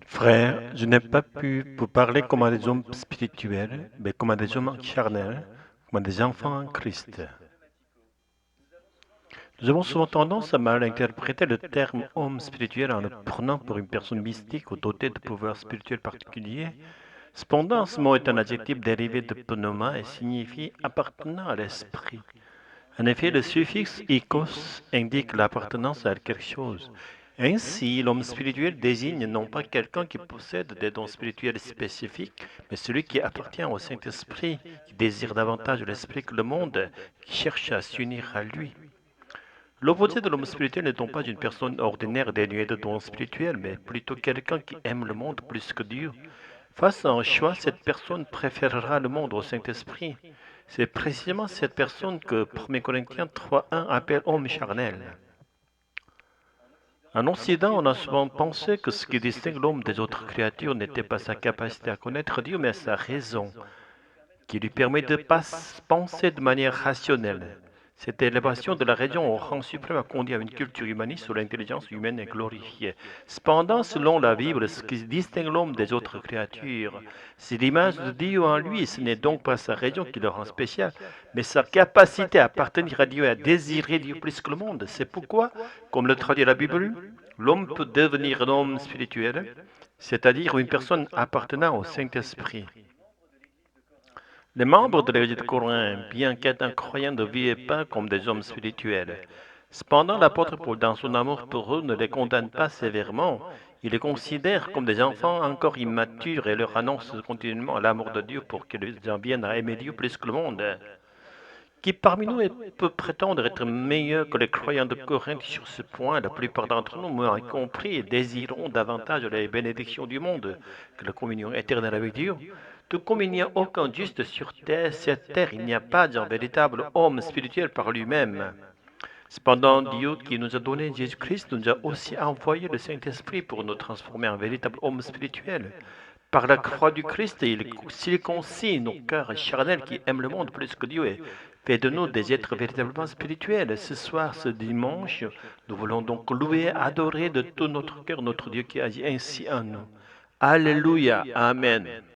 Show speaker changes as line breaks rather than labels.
Frère, je n'ai pas pu vous parler comme à des hommes spirituels, mais comme à des hommes charnels, comme à des enfants en Christ. Nous avons souvent tendance à mal interpréter le terme homme spirituel en le prenant pour une personne mystique ou dotée de pouvoirs spirituels particuliers. Cependant, ce mot est un adjectif dérivé de pneuma et signifie appartenant à l'esprit. En effet, le suffixe ikos indique l'appartenance à quelque chose. Ainsi, l'homme spirituel désigne non pas quelqu'un qui possède des dons spirituels spécifiques, mais celui qui appartient au Saint-Esprit, qui désire davantage l'Esprit que le monde, qui cherche à s'unir à lui. L'opposé de l'homme spirituel n'est donc pas une personne ordinaire dénuée de dons spirituels, mais plutôt quelqu'un qui aime le monde plus que Dieu. Face à un choix, cette personne préférera le monde au Saint-Esprit. C'est précisément cette personne que 1 Corinthiens 3.1 appelle homme charnel. En Occident, on a souvent pensé que ce qui distingue l'homme des autres créatures n'était pas sa capacité à connaître Dieu, mais sa raison, qui lui permet de penser de manière rationnelle. Cette élévation de la raison au rang suprême a conduit à une culture humaniste où l'intelligence humaine est glorifiée. Cependant, selon la Bible, ce qui distingue l'homme des autres créatures, c'est l'image de Dieu en lui. Ce n'est donc pas sa raison qui le rend spécial, mais sa capacité à appartenir à Dieu et à désirer Dieu plus que le monde. C'est pourquoi, comme le traduit la Bible, l'homme peut devenir un homme spirituel, c'est-à-dire une personne appartenant au Saint-Esprit. Les membres de l'Église de Corinthe, bien qu'étant croyants, ne vivaient pas comme des hommes spirituels. Cependant, l'apôtre Paul, dans son amour pour eux, ne les condamne pas sévèrement. Il les considère comme des enfants encore immatures et leur annonce continuellement l'amour de Dieu pour qu'ils en viennent à aimer Dieu plus que le monde. Qui parmi nous peut prétendre être meilleur que les croyants de Corinthe sur ce point? La plupart d'entre nous, moi y compris, désirons davantage les bénédictions du monde que la communion éternelle avec Dieu. Tout comme il n'y a aucun juste sur cette terre, il n'y a pas d'un véritable homme spirituel par lui-même. Cependant, Dieu qui nous a donné Jésus-Christ nous a aussi envoyé le Saint-Esprit pour nous transformer en véritable homme spirituel. Par la croix du Christ, il circoncis nos cœurs charnels qui aiment le monde plus que Dieu et fait de nous des êtres véritablement spirituels. Ce soir, ce dimanche, nous voulons donc louer, adorer de tout notre cœur notre Dieu qui agit ainsi en nous. Alléluia, Amen.